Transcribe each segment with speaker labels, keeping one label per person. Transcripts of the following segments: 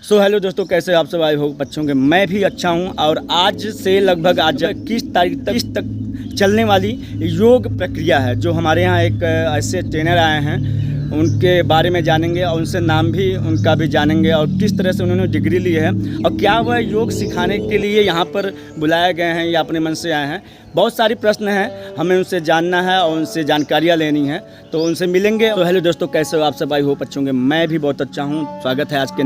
Speaker 1: Hello दोस्तों, कैसे आप सब आए हो बच्चों के। मैं भी अच्छा हूं। और आज से लगभग आज 21 तारीख तक चलने वाली योग प्रक्रिया है, जो हमारे यहाँ एक ऐसे ट्रेनर आए हैं, उनके बारे में जानेंगे और उनसे नाम भी उनका भी जानेंगे और किस तरह से उन्होंने डिग्री ली है और क्या वह योग सिखाने के लिए यहाँ पर बुलाए गए हैं या अपने मन से आए हैं। बहुत सारी प्रश्न हैं, हमें उनसे जानना है और उनसे जानकारियाँ लेनी है, तो उनसे मिलेंगे। तो हेलो दोस्तों, कैसे हो आप सब आए हो बच्चों के। मैं भी बहुत अच्छा हूँ। स्वागत है आज के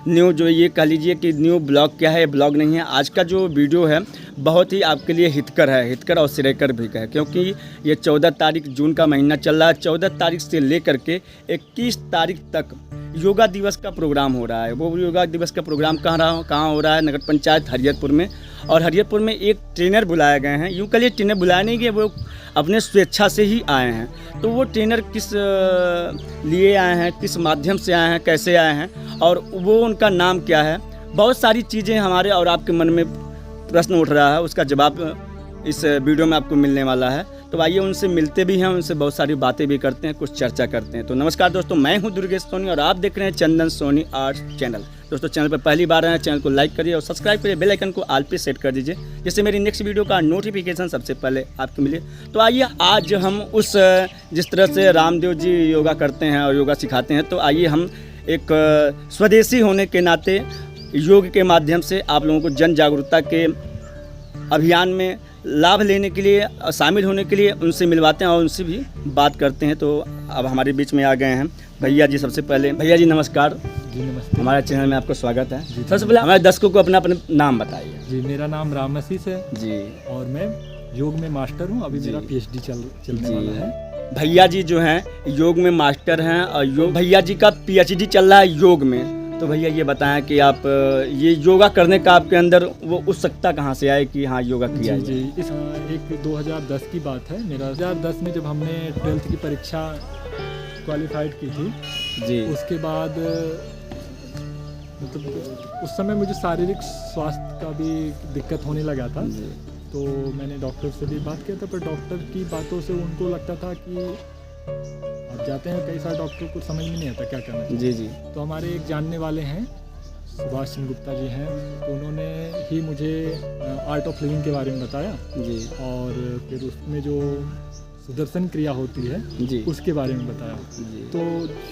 Speaker 1: न्यू जो ये कह लीजिए कि न्यू ब्लॉग क्या है, ये ब्लॉग नहीं है। आज का जो वीडियो है बहुत ही आपके लिए हितकर और श्रेयकर भी है, क्योंकि ये 14 तारीख जून का महीना चल रहा है। 14 तारीख से लेकर के 21 तारीख तक योगा दिवस का प्रोग्राम हो रहा है। वो योगा दिवस का प्रोग्राम कहाँ हो रहा है? नगर पंचायत हरियरपुर में। और हरियरपुर में एक ट्रेनर बुलाए गए हैं। यूँ कहिए ट्रेनर बुलाए नहीं गए, वो अपने स्वेच्छा से ही आए हैं। तो वो ट्रेनर किस लिए आए हैं, किस माध्यम से आए हैं, कैसे आए हैं और वो उनका नाम क्या है, बहुत सारी चीज़ें हमारे और आपके मन में प्रश्न उठ रहा है, उसका जवाब इस वीडियो में आपको मिलने वाला है। तो आइए उनसे मिलते भी हैं, उनसे बहुत सारी बातें भी करते हैं, कुछ चर्चा करते हैं। तो नमस्कार दोस्तों, मैं हूं दुर्गेश सोनी और आप देख रहे हैं चंदन सोनी आर्ट्स चैनल। दोस्तों, चैनल पर पहली बार आए हैं, चैनल को लाइक करिए और सब्सक्राइब करिए, बेल आइकन को ऑल पे सेट कर दीजिए, जिससे मेरी नेक्स्ट वीडियो का नोटिफिकेशन सबसे पहले आपको मिले। तो आइए आज हम उस जिस तरह से रामदेव जी योगा करते हैं और योगा सिखाते हैं, तो आइए हम एक स्वदेशी होने के नाते योग के माध्यम से आप लोगों को जन जागरूकता के अभियान में लाभ लेने के लिए, शामिल होने के लिए उनसे मिलवाते हैं और उनसे भी बात करते हैं। तो अब हमारे बीच में आ गए हैं भैया जी। सबसे पहले भैया जी नमस्कार।
Speaker 2: जी नमस्ते।
Speaker 1: हमारे चैनल में आपका स्वागत है। सबसे पहले हमारे दर्शकों को अपना नाम बताइए।
Speaker 2: जी, मेरा नाम राम आशीष है
Speaker 1: जी
Speaker 2: और मैं योग में मास्टर हूँ। अभी मेरा PhD चलने वाला है।
Speaker 1: भैया जी जो हैं योग में मास्टर हैं और भैया जी का PhD चल रहा है योग में। तो भैया ये बताएं कि आप ये योगा करने का आपके अंदर वो उत्सुकता कहाँ से आए कि हाँ योगा किया
Speaker 2: जी इस एक 2010 की बात है। मेरा 2010 में जब हमने 12th की परीक्षा क्वालिफाइड की थी जी, उसके बाद मतलब उस समय मुझे शारीरिक स्वास्थ्य का भी दिक्कत होने लगा था। तो मैंने डॉक्टर से भी बात किया था, पर डॉक्टर की बातों से उनको लगता था कि आप जाते हैं कई सारे डॉक्टर को समझ में नहीं आता क्या करना चाहिए। जी तो हमारे एक जानने वाले हैं, सुभाष सिंह गुप्ता जी हैं, तो उन्होंने ही मुझे आर्ट ऑफ लिविंग के बारे में बताया जी, और फिर उसमें जो सुदर्शन क्रिया होती है जी, उसके बारे में बताया जी। तो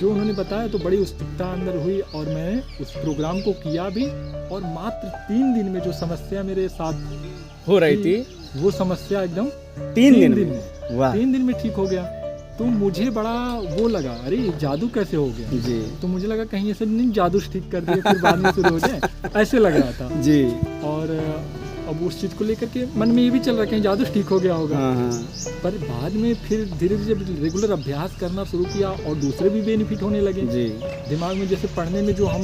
Speaker 2: जो उन्होंने बताया तो बड़ी उत्सुकता अंदर हुई और मैं उस प्रोग्राम को किया भी। और मात्र 3 दिन में जो समस्या मेरे साथ
Speaker 1: हो रही थी,
Speaker 2: वो समस्या एकदम
Speaker 1: 3 दिन में
Speaker 2: ठीक हो गया। तो मुझे बड़ा वो लगा, अरे जादू कैसे हो गया जी। तो मुझे लगा कहीं ऐसे नहीं जादू ठीक कर दिया फिर बाद में शुरू हो जाए, ऐसे लग रहा था जी। और अब उस चीज़ को लेकर के मन में ये भी चल रहा है कहीं जादू ठीक हो गया होगा। पर बाद में फिर धीरे धीरे जब रेगुलर अभ्यास करना शुरू किया और दूसरे भी बेनिफिट होने लगे जी। दिमाग में जैसे पढ़ने में जो हम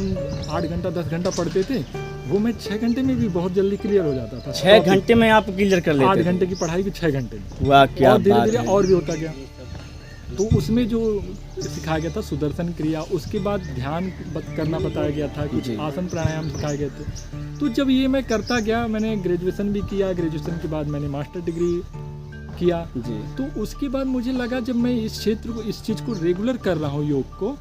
Speaker 2: 8 घंटा 10 घंटा पढ़ते थे, वो मैं 6 घंटे में भी बहुत जल्दी क्लियर हो जाता था।
Speaker 1: 6 घंटे में आप क्लियर कर लेते?
Speaker 2: 8 घंटे की पढ़ाई को 6 घंटे में।
Speaker 1: वाह, क्या
Speaker 2: और धीरे धीरे और भी होता गया। तो उसमें जो सिखाया गया था सुदर्शन क्रिया, उसके बाद ध्यान करना बताया गया था, कुछ आसन प्राणायाम सिखाए गए थे। तो जब ये मैं करता गया, मैंने ग्रेजुएशन भी किया, ग्रेजुएशन के बाद मैंने मास्टर डिग्री किया जी। तो उसके बाद मुझे लगा जब मैं इस चीज़ को रेगुलर कर रहा हूँ योग को,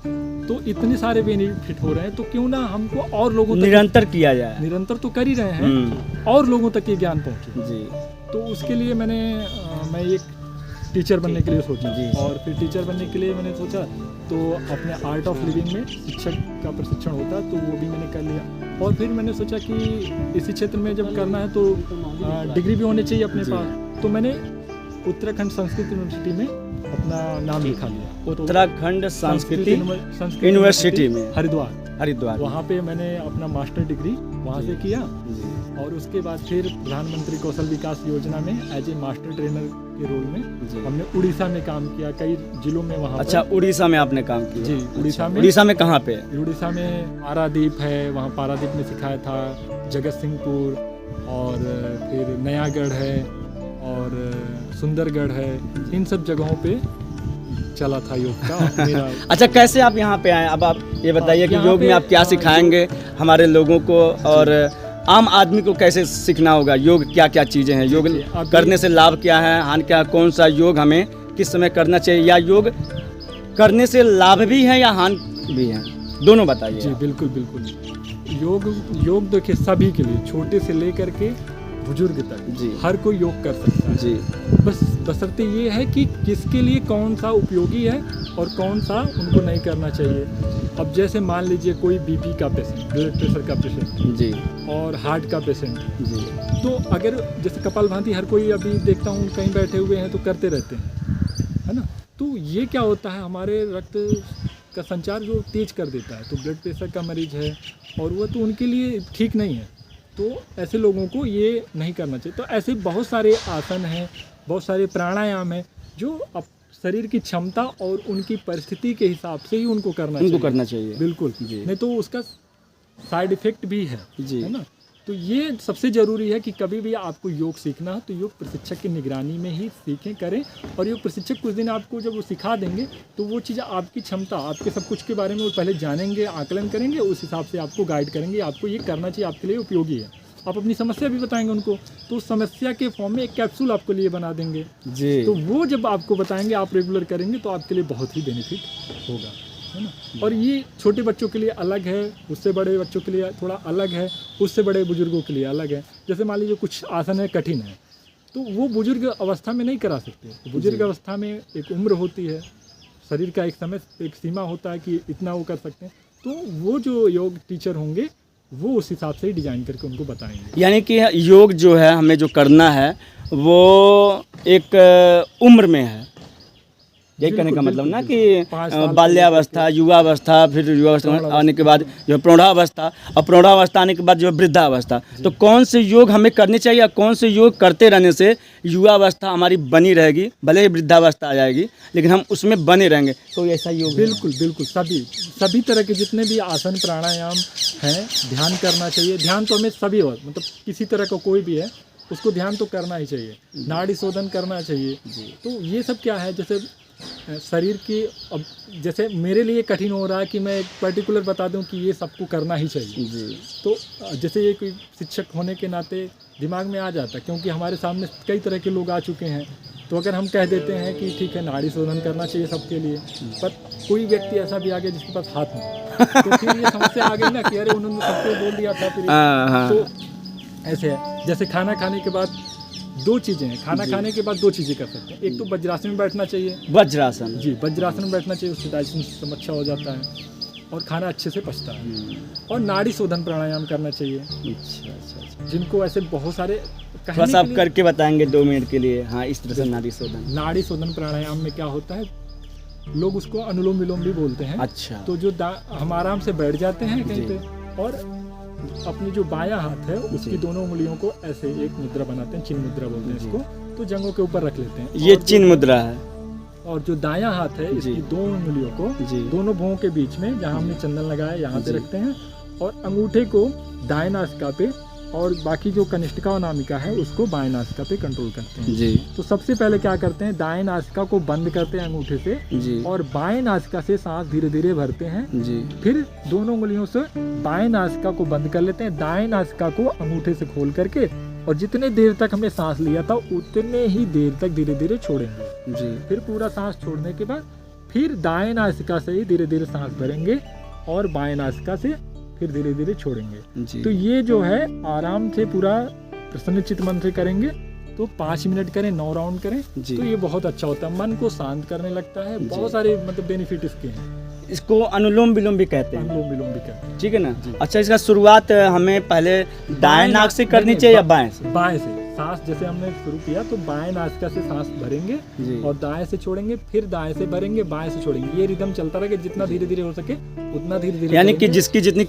Speaker 2: तो इतने सारे बेनिफिट हो रहे हैं, तो क्यों ना हमको और लोगों तक
Speaker 1: निरंतर किया जाए।
Speaker 2: निरंतर तो कर ही रहे हैं, और लोगों तक ये ज्ञान पहुँचे जी। तो उसके लिए मैं एक टीचर बनने के लिए सोचा जी। और फिर टीचर बनने के लिए मैंने सोचा तो अपने आर्ट ऑफ लिविंग में शिक्षक का प्रशिक्षण होता है, तो वो भी मैंने कर लिया। और फिर मैंने सोचा कि इसी क्षेत्र में जब करना है तो डिग्री भी होनी चाहिए अपने पास। तो मैंने उत्तराखंड संस्कृत यूनिवर्सिटी में अपना नाम लिखा लिया।
Speaker 1: उत्तराखंड संस्कृत यूनिवर्सिटी में हरिद्वार
Speaker 2: वहाँ पे मैंने अपना मास्टर डिग्री वहाँ से किया। और उसके बाद फिर प्रधानमंत्री कौशल विकास योजना में एज ए मास्टर ट्रेनर के रोल में हमने उड़ीसा में काम किया, कई जिलों में वहाँ।
Speaker 1: अच्छा, उड़ीसा में आपने काम किया जी? उड़ीसा में कहाँ पे?
Speaker 2: उड़ीसा में पारादीप है, वहाँ पारादीप में सिखाया था, जगत सिंहपुर और फिर नयागढ़ है और सुंदरगढ़ है, इन सब जगहों पे चला था योग का मेरा।
Speaker 1: अच्छा, कैसे आप यहाँ पे आए? अब आप ये बताइए कि योग में आप क्या सिखाएंगे हमारे लोगों को, और आम आदमी को कैसे सीखना होगा? योग क्या क्या चीज़ें हैं, योग करने से लाभ क्या है, हानि क्या है, कौन सा योग हमें किस समय करना चाहिए, या योग करने से लाभ भी है या हानि भी है? दोनों बताइए
Speaker 2: जी
Speaker 1: आप।
Speaker 2: बिल्कुल बिल्कुल। योग देखिए सभी के लिए, छोटे से लेकर के बुजुर्ग तक
Speaker 1: जी।
Speaker 2: हर कोई योग कर सकता है।
Speaker 1: जी
Speaker 2: बस बशर्ते ये है कि किसके लिए कौन सा उपयोगी है और कौन सा उनको नहीं करना चाहिए। अब जैसे मान लीजिए कोई बीपी का पेशेंट, ब्लड प्रेशर का पेशेंट
Speaker 1: जी
Speaker 2: और हार्ट का पेशेंट,
Speaker 1: जी
Speaker 2: तो अगर जैसे कपालभाति हर कोई अभी देखता हूँ कहीं बैठे हुए हैं तो करते रहते हैं, है ना। तो ये क्या होता है, हमारे रक्त का संचार जो तेज कर देता है, तो ब्लड प्रेशर का मरीज है और वो तो उनके लिए ठीक नहीं है। तो ऐसे लोगों को ये नहीं करना चाहिए। तो ऐसे बहुत सारे आसन हैं, बहुत सारे प्राणायाम हैं जो अब शरीर की क्षमता और उनकी परिस्थिति के हिसाब से ही उनको करना चाहिए। बिल्कुल
Speaker 1: जी।
Speaker 2: नहीं तो उसका साइड इफेक्ट भी है
Speaker 1: जी।
Speaker 2: है ना। तो ये सबसे ज़रूरी है कि कभी भी आपको योग सीखना हो तो योग प्रशिक्षक की निगरानी में ही सीखें, करें। और योग प्रशिक्षक कुछ दिन आपको जब वो सिखा देंगे तो वो चीज़ आपकी क्षमता, आपके सब कुछ के बारे में वो पहले जानेंगे, आकलन करेंगे, उस हिसाब से आपको गाइड करेंगे, आपको ये करना चाहिए, आपके लिए उपयोगी है। आप अपनी समस्या भी बताएंगे उनको, तो उस समस्या के फॉर्म में एक कैप्सूल आपको लिए बना देंगे।
Speaker 1: जी
Speaker 2: तो वो जब आपको बताएंगे, आप रेगुलर करेंगे तो आपके लिए बहुत ही बेनिफिट होगा, है ना। और ये छोटे बच्चों के लिए अलग है, उससे बड़े बच्चों के लिए थोड़ा अलग है, उससे बड़े बुजुर्गों के लिए अलग है। जैसे मान लीजिए कुछ आसन है कठिन है तो वो बुजुर्ग अवस्था में नहीं करा सकते। बुजुर्ग अवस्था में एक उम्र होती है, शरीर का एक समय, एक सीमा होता है कि इतना वो कर सकते हैं। तो वो जो योग टीचर होंगे वो उस हिसाब से ही डिज़ाइन करके उनको बताएंगे।
Speaker 1: यानी कि योग जो है हमें जो करना है वो एक उम्र में है, यही कहने का
Speaker 2: बिल्कुल,
Speaker 1: मतलब ना
Speaker 2: बिल्कुल,
Speaker 1: कि
Speaker 2: 5 साल
Speaker 1: बाल्यावस्था, युवावस्था, फिर युवावस्था आने के बाद जो है प्रौढ़ावस्था, और प्रौढ़ावस्था आने के बाद जो है वृद्धावस्था। तो कौन से योग हमें करने चाहिए और कौन से योग करते रहने से युवावस्था हमारी बनी रहेगी, भले ही वृद्धावस्था आ जाएगी लेकिन हम उसमें बने रहेंगे। तो ऐसा योग है?
Speaker 2: बिल्कुल बिल्कुल, सभी तरह के जितने भी आसन प्राणायाम हैं ध्यान करना चाहिए। ध्यान तो हमें सभी, और मतलब किसी तरह का कोई भी है उसको ध्यान तो करना ही चाहिए। नाड़ी शोधन करना चाहिए। तो ये सब क्या है, जैसे शरीर की, अब जैसे मेरे लिए कठिन हो रहा है कि मैं एक पर्टिकुलर बता दूं कि ये सबको करना ही चाहिए।
Speaker 1: जी
Speaker 2: तो जैसे ये कोई शिक्षक होने के नाते दिमाग में आ जाता है, क्योंकि हमारे सामने कई तरह के लोग आ चुके हैं। तो अगर हम कह देते हैं कि ठीक है नाड़ी शोधन करना चाहिए सबके लिए, पर कोई व्यक्ति ऐसा भी आ गया जिसके पास हाथ नहीं, तो फिर ये समस्या आ गई ना कि अरे उन्होंने सबको बोल दिया था फिर।
Speaker 1: हाँ।
Speaker 2: तो ऐसे है, जैसे खाना खाने के बाद दो चीज़ें हैं, खाना खाने के बाद दो चीज़ें कर सकते हैं। एक तो वज्रासन में बैठना चाहिए।
Speaker 1: वज्रासन।
Speaker 2: जी, वज्रासन में बैठना चाहिए, उससे डाइजेशन सिस्टम अच्छा हो जाता है और खाना अच्छे से पचता है। और नाड़ी शोधन प्राणायाम करना चाहिए।
Speaker 1: अच्छा।
Speaker 2: जिनको ऐसे बहुत सारे
Speaker 1: थोड़ा सा आप करके बताएंगे 2 मिनट के लिए। हाँ, इस तरह से नाड़ी शोधन
Speaker 2: प्राणायाम में क्या होता है, लोग उसको अनुलोम विलोम भी बोलते हैं।
Speaker 1: अच्छा।
Speaker 2: तो जो हम आराम से बैठ जाते हैं कहीं पे और अपनी जो बायां हाथ है उसकी दोनों उंगलियों को ऐसे एक मुद्रा बनाते हैं, चिन्ह मुद्रा बोलते हैं इसको, तो जंघों के ऊपर रख लेते हैं।
Speaker 1: ये चिन्ह मुद्रा है।
Speaker 2: और जो दायां हाथ है इसकी दो उंगलियों को दोनों भुवों के बीच में, जहां हमने चंदन लगाया यहाँ पे रखते हैं, और अंगूठे को दाएं नासिका पे और बाकी जो कनिष्ठिका और नामिका है उसको बाएं नासिका पे कंट्रोल करते हैं।
Speaker 1: जी।
Speaker 2: तो सबसे पहले क्या करते हैं, दाएं नासिका को बंद करते हैं अंगूठे से
Speaker 1: जी।
Speaker 2: और बाएं नासिका से सांस धीरे धीरे भरते हैं।
Speaker 1: जी।
Speaker 2: फिर दोनों उंगलियों से बाएं नासिका को बंद कर लेते हैं, दाएं नासिका को अंगूठे से खोल करके, और जितने देर तक हमने सांस लिया था उतने ही देर तक धीरे धीरे छोड़ेंगे।
Speaker 1: जी।
Speaker 2: फिर पूरा सांस छोड़ने के बाद फिर दाएं नासिका से ही धीरे धीरे सांस भरेंगे और बाएं नासिका से फिर धीरे धीरे छोड़ेंगे।
Speaker 1: जी।
Speaker 2: तो ये जो है आराम से पूरा प्रसन्नचित्त मन से करेंगे। तो 5 मिनट करें, 9 राउंड करें,
Speaker 1: जी।
Speaker 2: तो ये बहुत अच्छा होता है, मन को शांत करने लगता है। बहुत सारे मतलब बेनिफिट इसके हैं।
Speaker 1: इसको अनुलोम विलोम भी कहते हैं।
Speaker 2: अनुलोम विलोम भी कहते हैं।
Speaker 1: ठीक है ना। अच्छा, इसका शुरुआत हमें पहले दाएं नाक से करनी चाहिए या बाएं से?
Speaker 2: बाएं से सांस, जैसे हमने शुरू किया तो बाएं नासिका से सांस भरेंगे और दाएं से छोड़ेंगे, फिर दाएं से भरेंगे, बाएं से छोड़ेंगे। ये रिदम चलता रहेगा, जितना धीरे धीरे हो सके उतना धीरे धीरे।
Speaker 1: यानी कि जिसकी जितनी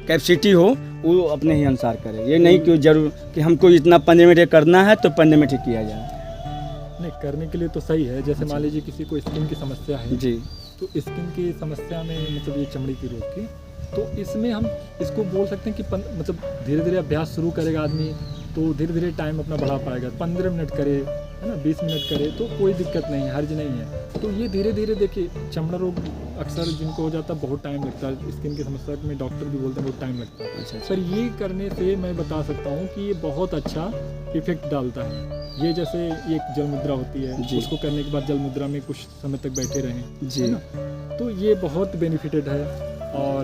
Speaker 1: कैपेसिटी हो वो अपने ही अनुसार करे। ये नहीं कि जरूर कि हमको इतना 15 मिनट करना है तो 15 मिनट ही किया जाए।
Speaker 2: नहीं, करने के लिए तो सही है। जैसे मान लीजिए किसी को स्किन की समस्या है
Speaker 1: जी,
Speaker 2: तो स्किन की समस्या में मतलब ये चमड़ी की रोग की, तो इसमें हम इसको बोल सकते हैं कि मतलब धीरे धीरे अभ्यास शुरू करेगा आदमी तो धीरे धीरे टाइम अपना बढ़ा पाएगा। 15 मिनट करे, है ना, 20 मिनट करे तो कोई दिक्कत नहीं है, हर्ज नहीं है। तो ये धीरे धीरे देखिए, चमड़ा रोग अक्सर जिनको हो जाता है बहुत टाइम लगता है, स्किन की समस्या में डॉक्टर भी बोलते हैं बहुत टाइम लगता है।
Speaker 1: अच्छा।
Speaker 2: पर ये करने से मैं बता सकता हूँ कि ये बहुत अच्छा इफेक्ट डालता है। ये जैसे एक जल मुद्रा होती है, उसको करने के बाद जल मुद्रा में कुछ समय तक बैठे रहें,
Speaker 1: जी,
Speaker 2: है ना, तो ये बहुत बेनिफिटेड है। और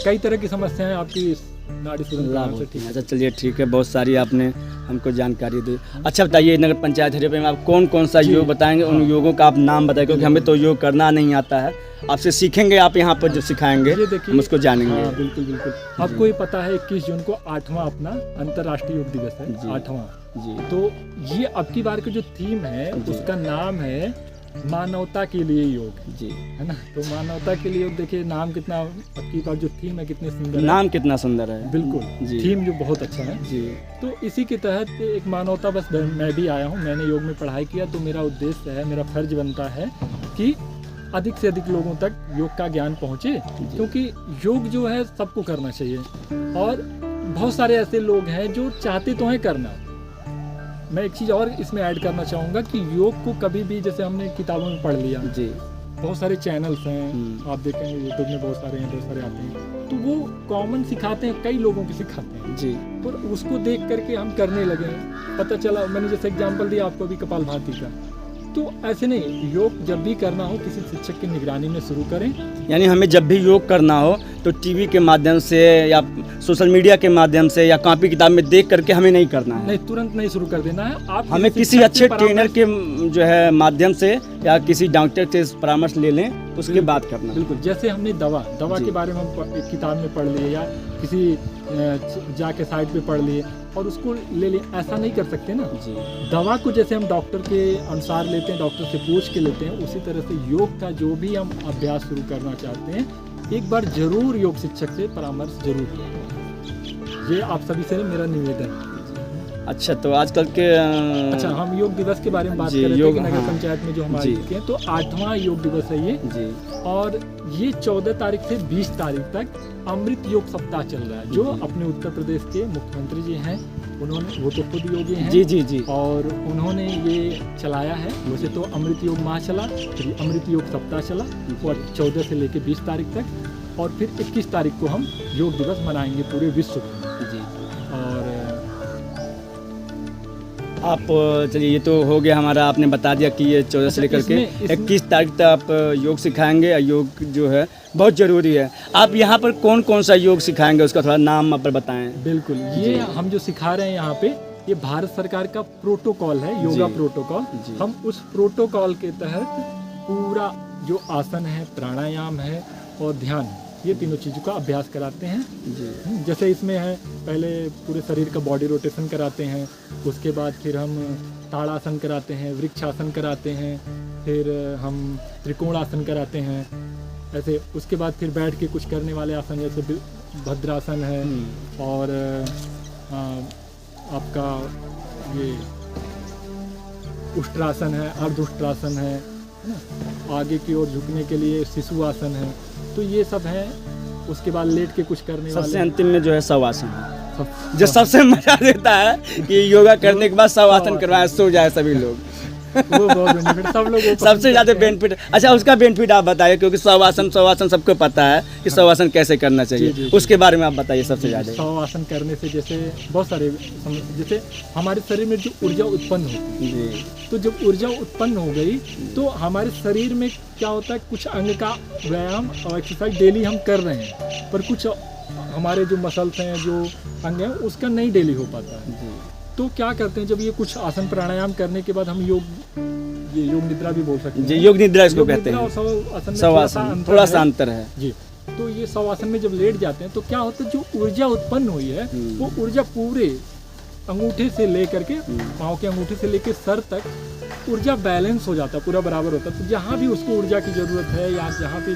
Speaker 2: कई तरह की समस्याएं आपकी इस नाड़ी शूलन
Speaker 1: लाभ
Speaker 2: प्राणायाम से
Speaker 1: होती
Speaker 2: ठीक
Speaker 1: हैं।
Speaker 2: है।
Speaker 1: अच्छा चलिए ठीक है, बहुत सारी आपने हमको जानकारी दी। अच्छा बताइए, नगर पंचायत थेरेपी में आप कौन कौन सा
Speaker 2: जी।
Speaker 1: योग बताएंगे, उन
Speaker 2: हाँ।
Speaker 1: योगों का आप नाम बताएं, क्योंकि हमें तो योग करना नहीं आता है। आपसे सीखेंगे, आप यहाँ पर जो सिखाएंगे
Speaker 2: ये देखिए,
Speaker 1: हम उसको जानेंगे।
Speaker 2: हाँ बिल्कुल बिल्कुल। आपको ये पता है 21 जून को 8वां अपना अंतर्राष्ट्रीय योग दिवस है,
Speaker 1: जी।
Speaker 2: 8वां।
Speaker 1: जी
Speaker 2: तो ये अब की बार का जो थीम है
Speaker 1: जी।
Speaker 2: उसका नाम है मानवता के लिए योग,
Speaker 1: जी,
Speaker 2: है ना। तो मानवता के लिए योग, देखिए नाम कितना, अब की बार जो थीम है कितनी सुंदर है।
Speaker 1: नाम कितना सुंदर है।
Speaker 2: बिल्कुल,
Speaker 1: जी।
Speaker 2: थीम जो बहुत अच्छा है।
Speaker 1: जी
Speaker 2: तो इसी के तहत एक मानवता, बस मैं भी आया हूँ, मैंने योग में पढ़ाई किया, तो मेरा उद्देश्य है, मेरा फर्ज बनता है कि अधिक से अधिक लोगों तक योग का ज्ञान पहुँचे, क्योंकि योग जो है सबको करना चाहिए। और बहुत सारे ऐसे लोग हैं जो चाहते तो हैं करना। मैं एक चीज़ और इसमें ऐड करना चाहूँगा कि योग को कभी भी, जैसे हमने किताबों में पढ़ लिया,
Speaker 1: जी
Speaker 2: बहुत सारे चैनल्स हैं, आप देखेंगे यूट्यूब में बहुत सारे हैं, बहुत सारे आते हैं, तो वो कॉमन सिखाते हैं, कई लोगों को सिखाते हैं,
Speaker 1: जी
Speaker 2: पर उसको देख करके हम करने लगे। पता चला, मैंने जैसे एग्जांपल दिया आपको अभी कपालभाति का, तो ऐसे नहीं, योग जब भी करना हो किसी शिक्षक की निगरानी में शुरू करें।
Speaker 1: यानी हमें जब भी योग करना हो तो टीवी के माध्यम से या सोशल मीडिया के माध्यम से या कॉपी किताब में देख करके हमें नहीं करना है।
Speaker 2: नहीं, तुरंत नहीं शुरू कर देना है। आप
Speaker 1: हमें किसी
Speaker 2: शिक्षक
Speaker 1: अच्छे
Speaker 2: से
Speaker 1: ट्रेनर
Speaker 2: परामर्श-
Speaker 1: के जो है माध्यम से या किसी डॉक्टर से परामर्श ले लें, उसके
Speaker 2: बिल्कुल,
Speaker 1: बाद करना।
Speaker 2: बिल्कुल। जैसे हमने दवा
Speaker 1: जी।
Speaker 2: के बारे में हम एक किताब में पढ़ लिए या किसी जाके साइट पे पढ़ लिए और उसको ले लिए, ऐसा नहीं कर सकते ना।
Speaker 1: जी
Speaker 2: दवा को जैसे हम डॉक्टर के अनुसार लेते हैं, डॉक्टर से पूछ के लेते हैं, उसी तरह से योग का जो भी हम अभ्यास शुरू करना चाहते हैं, एक बार जरूर योग शिक्षक से परामर्श जरूर लें। ये आप सभी से मेरा निवेदन है।
Speaker 1: अच्छा, तो आजकल के
Speaker 2: अच्छा, हम योग दिवस के बारे में बात
Speaker 1: जी,
Speaker 2: कर रहे थे
Speaker 1: योग,
Speaker 2: कि नगर
Speaker 1: हाँ।
Speaker 2: पंचायत में जो हमारे
Speaker 1: जी।
Speaker 2: के हैं, तो 8वां योग दिवस है ये।
Speaker 1: जी
Speaker 2: और ये 14 तारीख से 20 तारीख तक अमृत योग सप्ताह चल रहा है, जो
Speaker 1: जी।
Speaker 2: अपने उत्तर प्रदेश के मुख्यमंत्री जी हैं, उन्होंने, वो तो खुद योगी हैं,
Speaker 1: जी जी जी
Speaker 2: और उन्होंने ये चलाया है। वैसे तो अमृत योग माह चला, फिर अमृत योग सप्ताह चला, और 14 से लेकर 20 तारीख तक, और फिर 21 तारीख को हम योग दिवस मनाएंगे पूरे विश्व में।
Speaker 1: जी।
Speaker 2: और
Speaker 1: आप चलिए, ये तो हो गया हमारा, आपने बता दिया कि ये 14 से लेकर के 21 तारीख तक आप योग सिखाएंगे, और योग जो है बहुत ज़रूरी है। आप यहाँ पर कौन कौन सा योग सिखाएंगे, उसका थोड़ा नाम आप बताएं।
Speaker 2: बिल्कुल, ये हम जो सिखा रहे हैं यहाँ पे, ये भारत सरकार का प्रोटोकॉल है, योगा
Speaker 1: जी।
Speaker 2: प्रोटोकॉल।
Speaker 1: जी।
Speaker 2: हम उस प्रोटोकॉल के तहत पूरा जो आसन है, प्राणायाम है और ध्यान है, ये तीनों चीज़ों का अभ्यास कराते हैं।
Speaker 1: जी
Speaker 2: जैसे इसमें है, पहले पूरे शरीर का बॉडी रोटेशन कराते हैं, उसके बाद फिर हम ताड़ासन कराते हैं, वृक्षासन कराते हैं, फिर हम त्रिकोणासन कराते हैं, ऐसे। उसके बाद फिर बैठ के कुछ करने वाले आसन, जैसे भद्रासन है, और आपका ये उष्ट्रासन है, अर्धउष्ट्रासन है ना, आगे की ओर झुकने के लिए शिशु आसन है। तो ये सब है। उसके बाद लेट के कुछ करने
Speaker 1: सबसे
Speaker 2: वाले,
Speaker 1: अंतिम में जो है शवासन,
Speaker 2: सब-
Speaker 1: जो सबसे मजा देता है कि योगा करने के बाद शवासन करवाएं, सो जाए सभी लोग।
Speaker 2: वो बहुत बेनिफिट, सब लोग वो पसंद
Speaker 1: सबसे ज़्यादा
Speaker 2: करते हैं।
Speaker 1: बेनिफिट। अच्छा, उसका बेनिफिट आप बताइए, क्योंकि शवासन सबको पता है कि शवासन कैसे करना चाहिए।
Speaker 2: जी, जी।
Speaker 1: उसके बारे में आप बताइए सबसे ज़्यादा।
Speaker 2: शवासन करने से जैसे बहुत सारे जैसे हमारे शरीर में जो ऊर्जा उत्पन्न होती है,
Speaker 1: जी
Speaker 2: तो जब ऊर्जा उत्पन्न हो गई तो हमारे शरीर में क्या होता है, कुछ अंग का व्यायाम और एक्सरसाइज डेली हम कर रहे हैं, पर कुछ हमारे जो मसल्स हैं, जो अंग हैं, उसका नहीं डेली हो पाता है।
Speaker 1: जी
Speaker 2: तो क्या करते हैं, जब ये कुछ आसन प्राणायाम करने के बाद हम ये योग निद्रा भी बोल सकते
Speaker 1: जी,
Speaker 2: हैं।
Speaker 1: योग निद्रा इसको
Speaker 2: योग
Speaker 1: कहते
Speaker 2: निद्रा और
Speaker 1: हैं।
Speaker 2: शवासन में
Speaker 1: शवासन थोड़ा सा अंतर है।
Speaker 2: जी। तो ये शवासन में जब लेट जाते हैं तो क्या होता है, जो ऊर्जा उत्पन्न हुई है, वो ऊर्जा पूरे अंगूठे से लेकर के, पाँव के अंगूठे से लेकर सर तक ऊर्जा बैलेंस हो जाता है, पूरा बराबर होता है। तो जहाँ भी उसको ऊर्जा की ज़रूरत है या जहाँ पे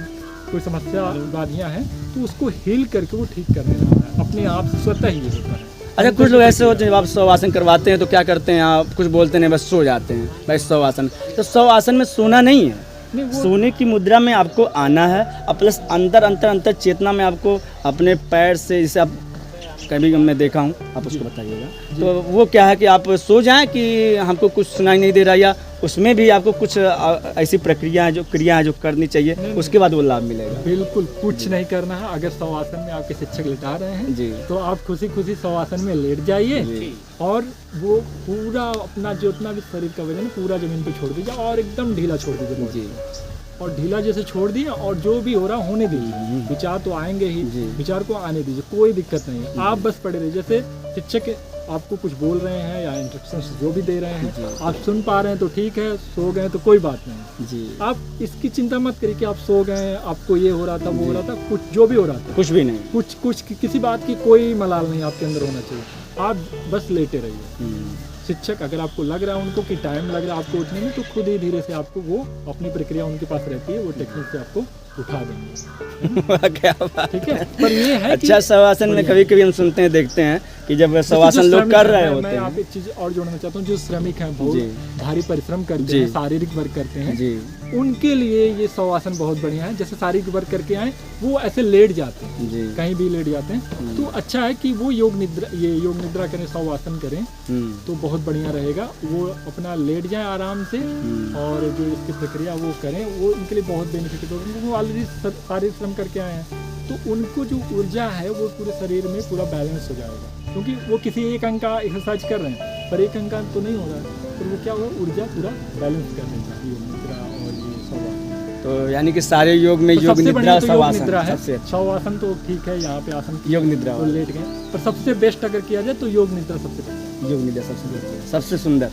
Speaker 2: कोई समस्या बाधियाँ हैं, तो उसको हील करके वो ठीक करने लगता है, अपने आप से स्वतः ही होता है।
Speaker 1: अच्छा, कुछ लोग ऐसे होते हैं, जब आप शवासन करवाते हैं तो क्या करते हैं, आप कुछ बोलते नहीं, बस सो जाते हैं। भाई शवासन, तो शवासन में सोना नहीं है,
Speaker 2: नहीं, वो
Speaker 1: सोने की मुद्रा में आपको आना है, और प्लस अंतर चेतना में आपको अपने पैर से, जैसे आप कभी हमने देखा हूँ, आप उसको बताइएगा। तो वो क्या है कि आप सो जाएं कि हमको कुछ सुनाई नहीं दे रहा, या उसमें भी आपको कुछ ऐसी प्रक्रिया है, जो क्रिया है जो करनी चाहिए, उसके बाद वो लाभ मिलेगा।
Speaker 2: बिल्कुल कुछ नहीं करना है। अगर शवासन में आपके शिक्षक लिटा रहे हैं
Speaker 1: जी
Speaker 2: तो आप खुशी खुशी शवासन में लेट जाइए,
Speaker 1: जी।
Speaker 2: और वो पूरा अपना जितना भी शरीर का वजन है पूरा जमीन पे छोड़ दीजिए, और एकदम ढीला छोड़ दीजिए।
Speaker 1: जी
Speaker 2: और ढीला जैसे छोड़ दिए और जो भी हो रहा होने दीजिए। विचार तो आएंगे ही, विचार को आने दीजिए, कोई दिक्कत नहीं है। आप बस पढ़े रहिए। जैसे शिक्षक आपको कुछ बोल रहे हैं या इंस्ट्रक्शंस जो भी दे रहे हैं आप सुन पा रहे हैं तो ठीक है, सो गए तो कोई बात नहीं
Speaker 1: जी।
Speaker 2: आप इसकी चिंता मत करिए कि आप सो गए, आपको ये हो रहा था वो हो रहा था, कुछ जो भी हो रहा था
Speaker 1: कुछ भी नहीं,
Speaker 2: कुछ किसी बात की कोई मलाल नहीं आपके अंदर होना चाहिए। आप बस लेटे रहिए। शिक्षक अगर आपको लग रहा है उनको कि टाइम लग रहा है आपको उठने में, तो खुद ही धीरे से आपको वो अपनी प्रक्रिया उनके पास रहती है, वो टेक्निक से आपको उठा देंगे।
Speaker 1: क्या बात
Speaker 2: ठीक है। पर ये है
Speaker 1: अच्छा, शवासन में कभी कभी हम सुनते हैं, देखते हैं कि जब शवासन लोग कर रहे होते
Speaker 2: मैं
Speaker 1: हैं,
Speaker 2: आप एक चीज और जोड़ना चाहता हूँ, जो श्रमिक हैं बहुत भारी परिश्रम करते हैं, शारीरिक वर्क करते हैं
Speaker 1: जी,
Speaker 2: उनके लिए ये शवासन बहुत बढ़िया है। जैसे शारीरिक वर्क करके आए वो ऐसे लेट जाते हैं
Speaker 1: जी,
Speaker 2: कहीं भी लेट जाते हैं, तो अच्छा है कि वो योग निद्रा करें, शवासन करें तो बहुत बढ़िया रहेगा। वो अपना लेट जाए आराम से और जो इसकी प्रक्रिया वो करें, वो इनके लिए बहुत बेनिफिट होगा। वो ऑलरेडी शारीरिक श्रम करके आए हैं तो उनको जो ऊर्जा है वो पूरे शरीर में पूरा बैलेंस हो जाएगा, क्योंकि वो किसी एक अंग का एक्सरसाइज कर रहे हैं पर एक अंग का तो नहीं हो रहा है, तो वो क्या होगा, ऊर्जा पूरा बैलेंस कर देगा योग निद्रा और ये शवासन।
Speaker 1: तो यानी कि सारे योग में
Speaker 2: तो
Speaker 1: योग
Speaker 2: सबसे बढ़िया
Speaker 1: निद्रा
Speaker 2: तो योग
Speaker 1: शवासन
Speaker 2: निद्रा है।
Speaker 1: सबसे अच्छा।
Speaker 2: शवासन तो ठीक है, यहाँ पे आसन
Speaker 1: योग निद्रा
Speaker 2: तो लेट गए, पर सबसे बेस्ट अगर किया जाए तो योग निद्रा सबसे बेस्ट,
Speaker 1: योग निद्रा सबसे सुंदर।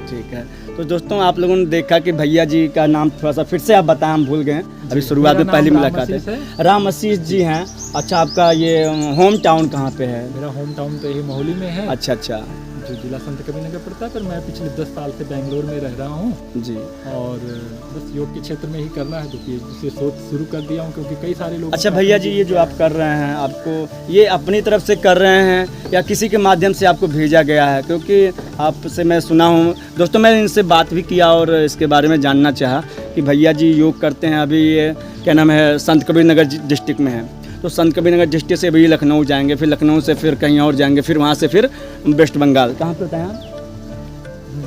Speaker 1: ठीक है, तो दोस्तों आप लोगों ने देखा कि भैया जी का नाम थोड़ा सा फिर से आप बताएं, हम भूल गए, अभी शुरुआत में पहली मुलाकात है। राम आशीष जी हैं। अच्छा, आपका ये होम टाउन कहाँ पे है?
Speaker 2: मेरा होम टाउन तो यही मोहाली में है।
Speaker 1: अच्छा अच्छा,
Speaker 2: जो जिला संत कबीरनगर पड़ता है, पर मैं पिछले 10 साल से बेंगलोर में रह रहा हूँ
Speaker 1: जी,
Speaker 2: और बस योग के क्षेत्र में ही करना है, तो इसे सोच शुरू कर दिया हूँ क्योंकि कई सारे लोग।
Speaker 1: अच्छा भैया जी, ये जो आप कर रहे हैं, आपको ये अपनी तरफ से कर रहे हैं या किसी के माध्यम से आपको भेजा गया है? क्योंकि आपसे मैं सुना हूँ दोस्तों, मैंने इनसे बात भी किया और इसके बारे में जानना चाहा कि भैया जी योग करते हैं, अभी ये क्या नाम है, संत कबीरनगर डिस्ट्रिक्ट में है, तो संत कबीरनगर डिस्ट्रिक्ट से भी लखनऊ जाएंगे, फिर लखनऊ से फिर कहीं और जाएंगे, फिर वहाँ से फिर वेस्ट बंगाल, कहाँ पे बताएं आप?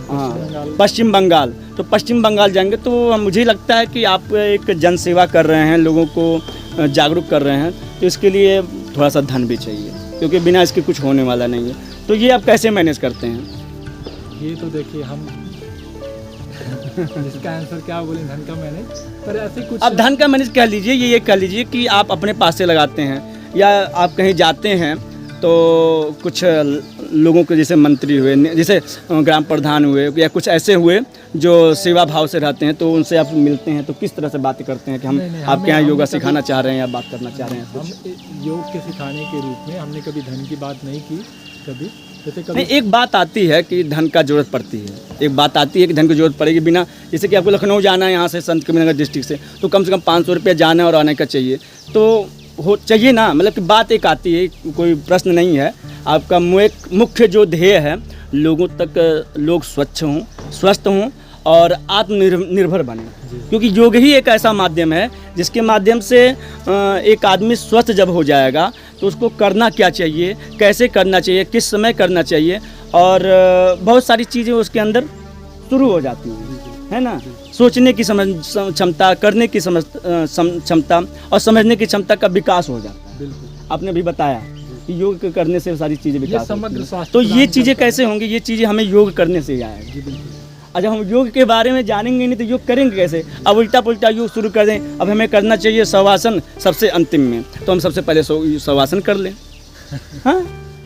Speaker 1: हाँ, पश्चिम बंगाल। तो पश्चिम बंगाल जाएंगे, तो मुझे लगता है कि आप एक जन सेवा कर रहे हैं, लोगों को जागरूक कर रहे हैं, तो इसके लिए थोड़ा सा धन भी चाहिए, क्योंकि बिना इसके कुछ होने वाला नहीं है। तो ये आप कैसे मैनेज करते हैं?
Speaker 2: ये तो देखिए हम इसका आंसर क्या बोले, धन का मैनेज, पर ऐसे कुछ
Speaker 1: आप धन का मैनेज कह लीजिए, ये कह लीजिए कि आप अपने पास से लगाते हैं, या आप कहीं जाते हैं तो कुछ लोगों के, जैसे मंत्री हुए, जैसे ग्राम प्रधान हुए, या कुछ ऐसे हुए जो सेवा भाव से रहते हैं, तो उनसे आप मिलते हैं तो किस तरह से बातें करते हैं कि हम आपके यहाँ योगा सिखाना चाह रहे हैं या बात करना चाह रहे हैं?
Speaker 2: हम योग के सिखाने के रूप में हमने कभी धन की बात नहीं की कभी।
Speaker 1: नहीं, एक बात आती है कि धन का जरूरत पड़ती है, एक बात आती है कि धन की जरूरत पड़ेगी। बिना, जैसे कि आपको लखनऊ जाना है यहाँ से संत कबीरनगर डिस्ट्रिक्ट से, तो कम से कम 500 रुपये जाने और आने का चाहिए, तो हो चाहिए ना, मतलब कि बात एक आती है, कोई प्रश्न नहीं है। आपका मुख्य जो ध्येय है, लोगों तक लोग स्वच्छ हों, स्वस्थ हों और आत्मनिर्भर बने, क्योंकि योग ही एक ऐसा माध्यम है जिसके माध्यम से एक आदमी स्वस्थ जब हो जाएगा तो उसको करना क्या चाहिए, कैसे करना चाहिए, किस समय करना चाहिए, और बहुत सारी चीज़ें उसके अंदर शुरू हो जाती हैं, है ना। सोचने की क्षमता, करने की क्षमता और समझने की क्षमता का विकास हो जाता है।
Speaker 2: बिल्कुल,
Speaker 1: आपने भी बताया कि योग करने से सारी चीज़ें विकास
Speaker 2: समग्र
Speaker 1: होती हैं।
Speaker 2: स्वास्थ्य
Speaker 1: तो ये चीज़ें कैसे होंगी? ये चीज़ें हमें योग करने से ही आएगी।
Speaker 2: जी बिल्कुल।
Speaker 1: अच्छा, हम योग के बारे में जानेंगे नहीं तो योग करेंगे कैसे? अब उल्टा पुल्टा योग शुरू कर दें। अब हमें करना चाहिए शवासन सबसे अंतिम में, तो हम सबसे पहले शवासन कर लें। हाँ,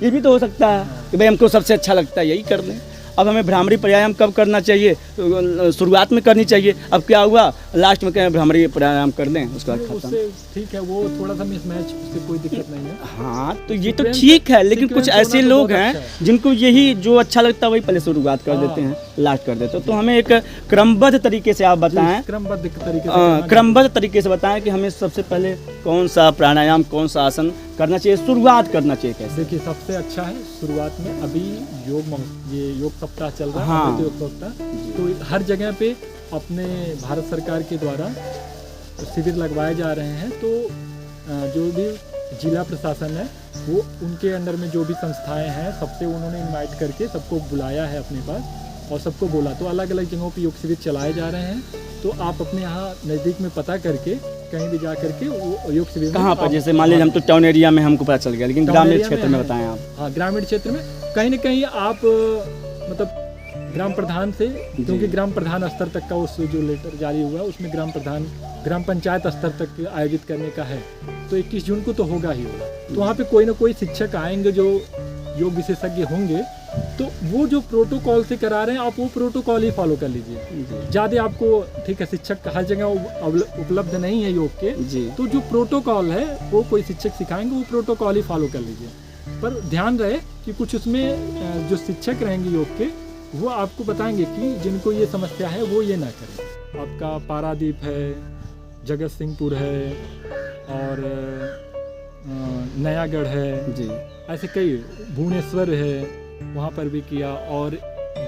Speaker 1: ये भी तो हो सकता है कि भाई हमको सबसे अच्छा लगता है यही कर लें। अब हमें भ्रामरी प्राणायाम कब करना चाहिए? शुरुआत में करनी चाहिए। अब क्या हुआ, लास्ट में कहें भ्रामरी प्राणायाम कर लें, उसके बाद खत्म।
Speaker 2: उससे ठीक है, वो थोड़ा सा मिसमैच, उससे कोई दिक्कत नहीं है।
Speaker 1: हाँ, तो ये तो ठीक है, लेकिन कुछ ऐसे लोग हैं जिनको यही जो अच्छा लगता है वही पहले शुरुआत कर देते हैं, लास्ट कर देते हैं। तो हमें एक क्रमबद्ध तरीके से आप बताएं, क्रमबद्ध तरीके से बताएं कि हमें सबसे पहले कौन सा प्राणायाम, कौन सा आसन करना चाहिए, शुरुआत करना चाहिए कैसे?
Speaker 2: देखिए, सबसे अच्छा है शुरुआत में, अभी ये योग सप्ताह चल रहा है।
Speaker 1: हाँ,
Speaker 2: योग सप्ताह तो हर जगह पे अपने भारत सरकार के द्वारा शिविर लगवाए जा रहे हैं, तो जो भी जिला प्रशासन है वो उनके अंडर में जो भी संस्थाएं हैं सबसे उन्होंने इनवाइट करके सबको बुलाया है अपने पास और सबको बोला, तो अलग अलग जगहों पे योग शिविर चलाए जा रहे हैं। तो आप अपने यहाँ नज़दीक में पता करके कहीं भी जा करके वो योग शिविर
Speaker 1: कहाँ पर, जैसे मान लीजिए हम तो टाउन एरिया में हमको पता चल गया, लेकिन ग्रामीण क्षेत्र में बताएं आप।
Speaker 2: हाँ, ग्रामीण क्षेत्र में कहीं ना कहीं आप मतलब ग्राम प्रधान से, क्योंकि ग्राम प्रधान स्तर तक का उस जो लेटर जारी हुआ है उसमें ग्राम पंचायत स्तर तक आयोजित करने का है, तो 21 जून को तो होगा ही होगा। तो वहाँ पे कोई ना कोई शिक्षक आएंगे जो योग विशेषज्ञ होंगे, तो वो जो प्रोटोकॉल से करा रहे हैं आप वो प्रोटोकॉल ही फॉलो कर लीजिए। ज़्यादा आपको ठीक है, शिक्षक हर जगह उपलब्ध नहीं है योग के, तो जो प्रोटोकॉल है वो कोई शिक्षक सिखाएंगे, वो प्रोटोकॉल ही फॉलो कर लीजिए। पर ध्यान रहे कि कुछ उसमें जो शिक्षक रहेंगे योग के वो आपको बताएंगे कि जिनको ये समस्या है वो ये ना करें। आपका पारादीप है, जगत सिंहपुर है और नयागढ़ है जी, ऐसे कई, भुवनेश्वर है वहाँ पर भी किया, और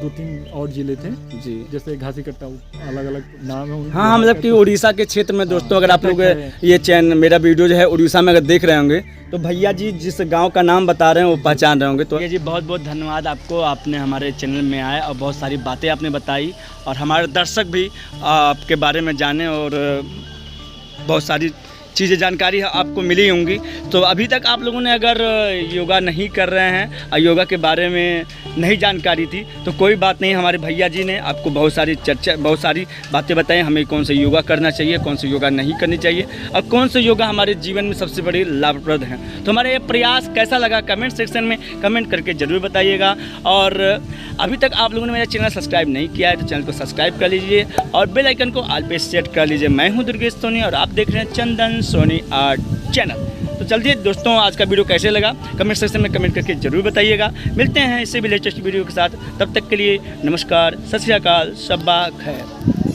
Speaker 2: 2-3 और जिले थे जी, जैसे घासी कट्टा, अलग अलग नाम है।
Speaker 1: हाँ, मतलब कि उड़ीसा के क्षेत्र में दोस्तों, अगर आप लोग ये चैनल मेरा वीडियो जो है उड़ीसा में अगर देख रहे होंगे तो भैया जी जिस गांव का नाम बता रहे हैं वो पहचान रहे होंगे। तो भैया जी बहुत बहुत धन्यवाद आपको, आपने हमारे चैनल में आए और बहुत सारी बातें आपने बताई और हमारे दर्शक भी आपके बारे में जाने और बहुत सारी चीज़ें जानकारी आपको मिली होंगी। तो अभी तक आप लोगों ने अगर योगा नहीं कर रहे हैं और योगा के बारे में नहीं जानकारी थी तो कोई बात नहीं, हमारे भैया जी ने आपको बहुत सारी बातें बताई, हमें कौन से योगा करना चाहिए, कौन से योगा नहीं करनी चाहिए और कौन से योगा हमारे जीवन में सबसे बड़ी लाभप्रद हैं। तो हमारे ये प्रयास कैसा लगा कमेंट सेक्शन में कमेंट करके ज़रूर बताइएगा। और अभी तक आप लोगों ने मेरा चैनल सब्सक्राइब नहीं किया है तो चैनल को सब्सक्राइब कर लीजिए और बेल आइकन को ऑल पे सेट कर लीजिए। मैं हूँ दुर्गेश सोनी और आप देख रहे हैं चंदन सोनी आर्ट चैनल। तो चलिए दोस्तों, आज का वीडियो कैसे लगा कमेंट सेक्शन में कमेंट करके ज़रूर बताइएगा। मिलते हैं इससे भी लेटेस्ट वीडियो के साथ, तब तक के लिए नमस्कार, सत श्री अकाल, शब्बा खैर।